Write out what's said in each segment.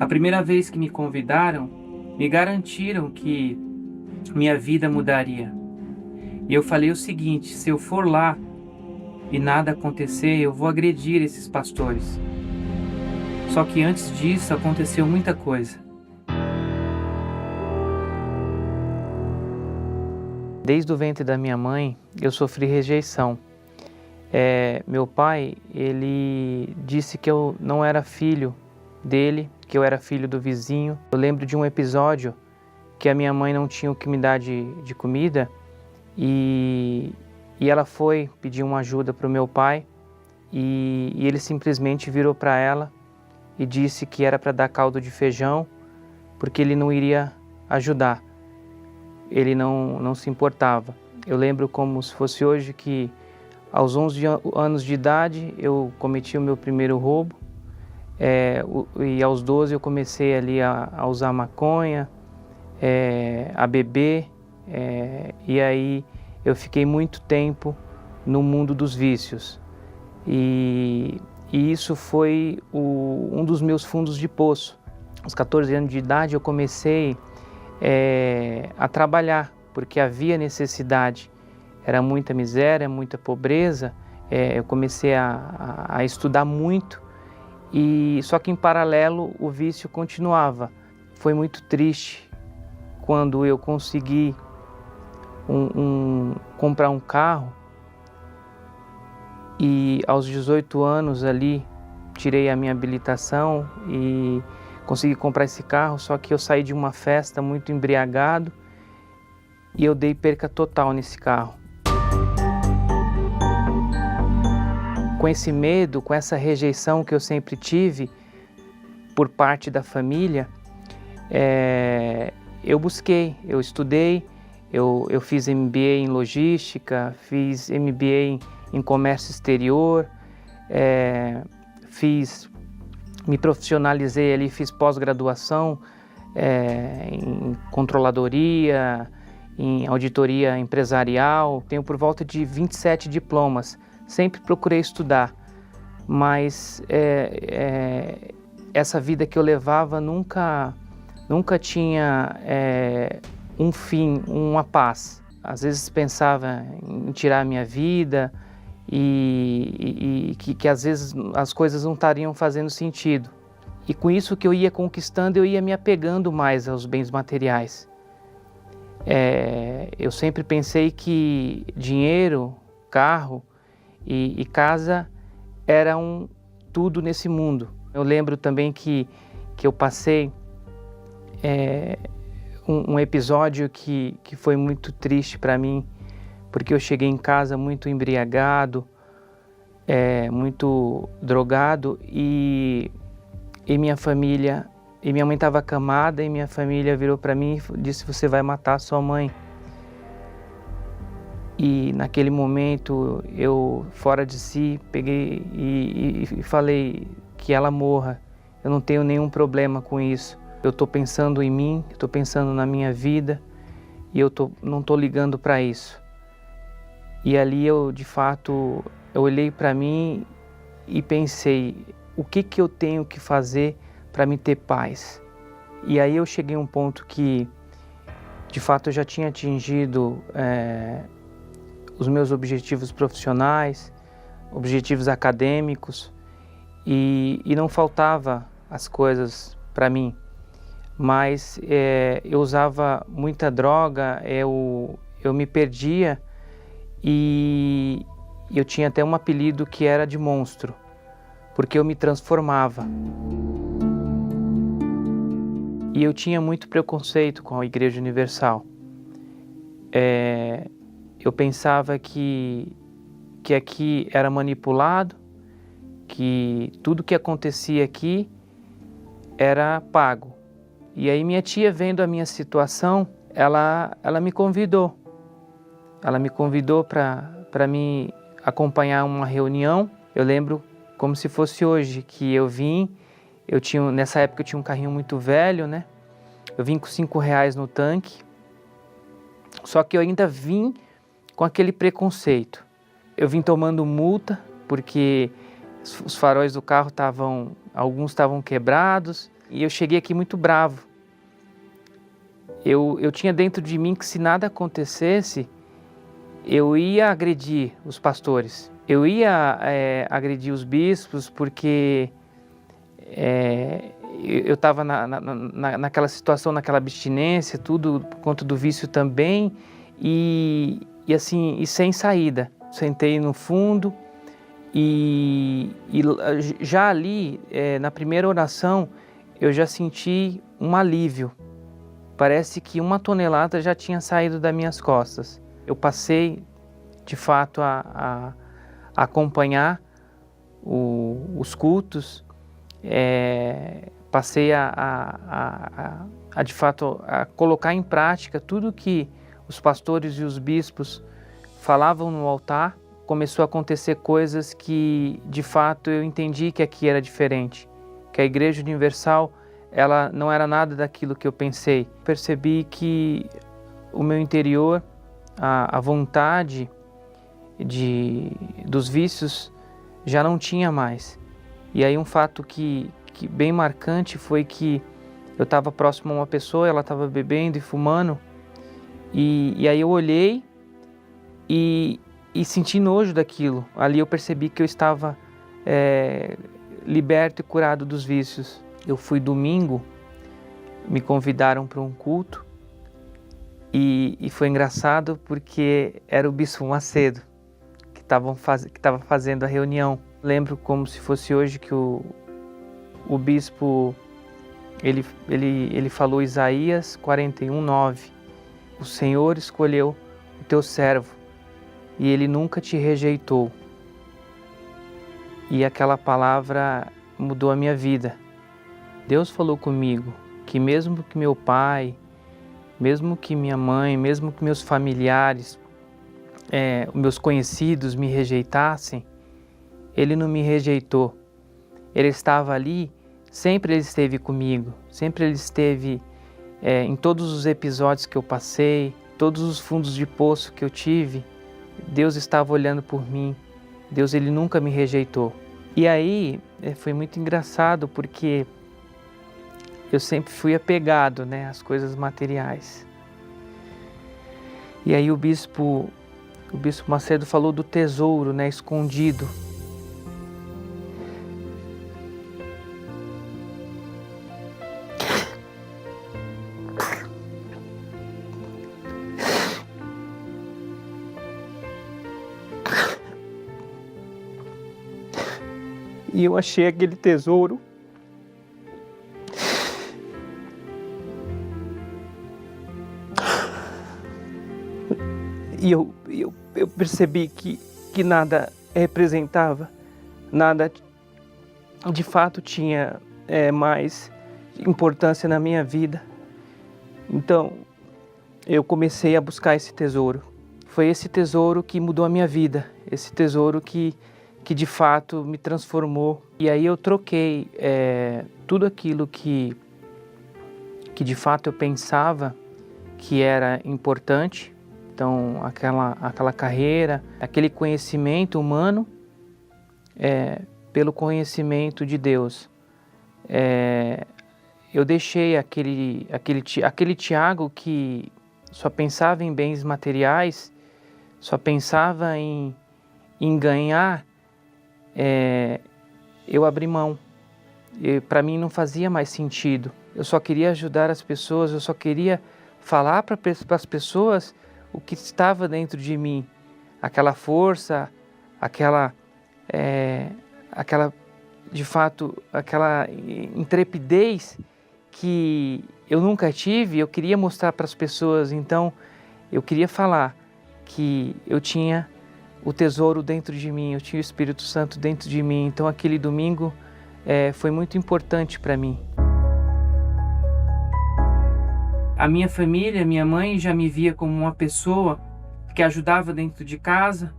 A primeira vez que me convidaram, me garantiram que minha vida mudaria. E eu falei o seguinte: se eu for lá e nada acontecer, eu vou agredir esses pastores. Só que antes disso aconteceu muita coisa. Desde o ventre da minha mãe, eu sofri rejeição. Meu pai, ele disse que eu não era filho dele, que eu era filho do vizinho. Eu lembro de um episódio que a minha mãe não tinha o que me dar de comida e ela foi pedir uma ajuda para o meu pai e ele simplesmente virou para ela e disse que era para dar caldo de feijão porque ele não iria ajudar. Ele não se importava. Eu lembro como se fosse hoje que aos 11 anos de idade eu cometi o meu primeiro roubo e aos 12 eu comecei ali a usar maconha, a beber e aí eu fiquei muito tempo no mundo dos vícios e isso foi um dos meus fundos de poço. Aos 14 anos de idade eu comecei a trabalhar, porque havia necessidade, era muita miséria, muita pobreza. Eu comecei a estudar muito, só que em paralelo o vício continuava. Foi muito triste quando eu consegui comprar um carro e aos 18 anos ali tirei a minha habilitação e consegui comprar esse carro, só que eu saí de uma festa muito embriagado e eu dei perca total nesse carro. Com esse medo, com essa rejeição que eu sempre tive por parte da família, eu busquei, eu estudei, eu fiz MBA em logística, fiz MBA em comércio exterior, me profissionalizei ali, fiz pós-graduação em controladoria, em auditoria empresarial. Tenho por volta de 27 diplomas. Sempre procurei estudar, mas essa vida que eu levava nunca tinha um fim, uma paz. Às vezes pensava em tirar a minha vida e que às vezes as coisas não estariam fazendo sentido. E com isso que eu ia conquistando, eu ia me apegando mais aos bens materiais. Eu sempre pensei que dinheiro, carro e casa eram tudo nesse mundo. Eu lembro também que eu passei um episódio que foi muito triste para mim, porque eu cheguei em casa muito embriagado, muito drogado e minha mãe estava acamada e minha família virou para mim e disse: você vai matar sua mãe. E naquele momento eu, fora de si, peguei e falei que ela morra. Eu não tenho nenhum problema com isso. Eu estou pensando em mim, estou pensando na minha vida e não estou ligando para isso. E ali eu, de fato, eu olhei para mim e pensei: o que eu tenho que fazer para me ter paz? E aí eu cheguei a um ponto que, de fato, eu já tinha atingido os meus objetivos profissionais, objetivos acadêmicos e não faltava as coisas para mim. Mas eu usava muita droga, eu me perdia e eu tinha até um apelido que era de monstro, porque eu me transformava. E eu tinha muito preconceito com a Igreja Universal. Eu pensava que aqui era manipulado, que tudo que acontecia aqui era pago. E aí minha tia, vendo a minha situação, ela me convidou. Ela me convidou para me acompanhar uma reunião. Eu lembro como se fosse hoje, que eu vim, nessa época eu tinha um carrinho muito velho, né? Eu vim com R$5 no tanque, só que eu ainda vim com aquele preconceito. Eu vim tomando multa, porque os faróis do carro estavam alguns estavam quebrados, e eu cheguei aqui muito bravo. Eu tinha dentro de mim que se nada acontecesse, eu ia agredir os pastores, eu ia agredir os bispos, porque eu estava naquela situação, naquela abstinência, tudo por conta do vício também, e sem saída. Sentei no fundo e já ali, na primeira oração, eu já senti um alívio. Parece que 1 tonelada já tinha saído das minhas costas. Eu passei, de fato, a acompanhar os cultos, passei de fato, a colocar em prática tudo que os pastores e os bispos falavam no altar. Começou a acontecer coisas que, de fato, eu entendi que aqui era diferente, que a Igreja Universal, ela não era nada daquilo que eu pensei. Percebi que o meu interior, a vontade dos vícios já não tinha mais. E aí um fato que bem marcante foi que eu estava próximo a uma pessoa, ela estava bebendo e fumando, e aí eu olhei e senti nojo daquilo. Ali eu percebi que eu estava liberto e curado dos vícios. Eu fui domingo, me convidaram para um culto, e foi engraçado porque era o Bispo Macedo que estava fazendo a reunião. Lembro como se fosse hoje que o bispo ele falou Isaías 41:9. O Senhor escolheu o teu servo e ele nunca te rejeitou. E aquela palavra mudou a minha vida. Deus falou comigo que mesmo que meu pai, mesmo que minha mãe, mesmo que meus familiares, meus conhecidos me rejeitassem, Ele não me rejeitou. Ele estava ali, sempre Ele esteve comigo, sempre Ele esteve em todos os episódios que eu passei, todos os fundos de poço que eu tive, Deus estava olhando por mim. Deus, Ele nunca me rejeitou. E aí foi muito engraçado porque eu sempre fui apegado, às coisas materiais. E aí o bispo Macedo falou do tesouro, escondido. E eu achei aquele tesouro. E eu percebi que nada representava, nada de fato tinha mais importância na minha vida. Então, eu comecei a buscar esse tesouro. Foi esse tesouro que mudou a minha vida, esse tesouro que de fato me transformou. E aí eu troquei tudo aquilo que de fato eu pensava que era importante. Então, aquela carreira, aquele conhecimento humano, pelo conhecimento de Deus. Eu deixei aquele Tiago que só pensava em bens materiais, só pensava em ganhar, eu abri mão. Para mim não fazia mais sentido. Eu só queria ajudar as pessoas, eu só queria falar para as pessoas o que estava dentro de mim, aquela força, aquela de fato, aquela intrepidez que eu nunca tive. Eu queria mostrar para as pessoas. Então eu queria falar que eu tinha o tesouro dentro de mim, eu tinha o Espírito Santo dentro de mim. Então aquele domingo foi muito importante para mim. A minha família, minha mãe já me via como uma pessoa que ajudava dentro de casa,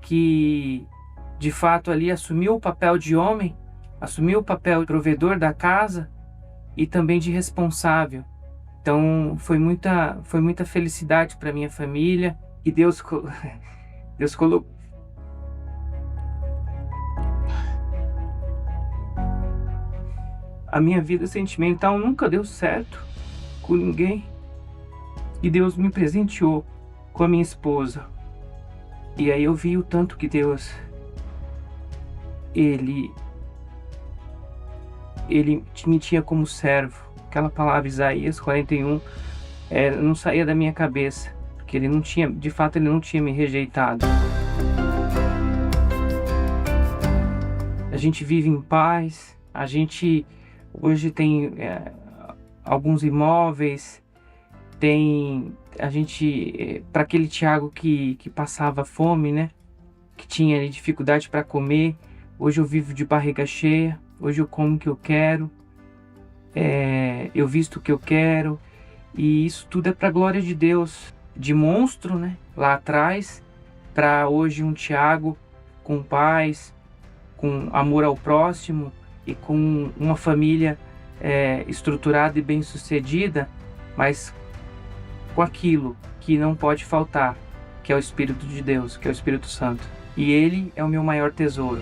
que de fato ali assumiu o papel de homem, assumiu o papel de provedor da casa e também de responsável. Então foi muita felicidade para minha família e Deus colocou. A minha vida sentimental nunca deu certo com ninguém. E Deus me presenteou com a minha esposa. E aí eu vi o tanto que Deus, Ele me tinha como servo. Aquela palavra Isaías 41 não saía da minha cabeça, porque Ele não tinha, de fato, Ele não tinha me rejeitado. A gente vive em paz, a gente hoje tem alguns imóveis, para aquele Tiago que passava fome, né? Que tinha ali dificuldade para comer, hoje eu vivo de barriga cheia, hoje eu como o que eu quero, eu visto o que eu quero, e isso tudo é para a glória de Deus, de monstro, né? Lá atrás, para hoje um Tiago com paz, com amor ao próximo e com uma família estruturada e bem-sucedida, mas com aquilo que não pode faltar, que é o Espírito de Deus, que é o Espírito Santo. E Ele é o meu maior tesouro.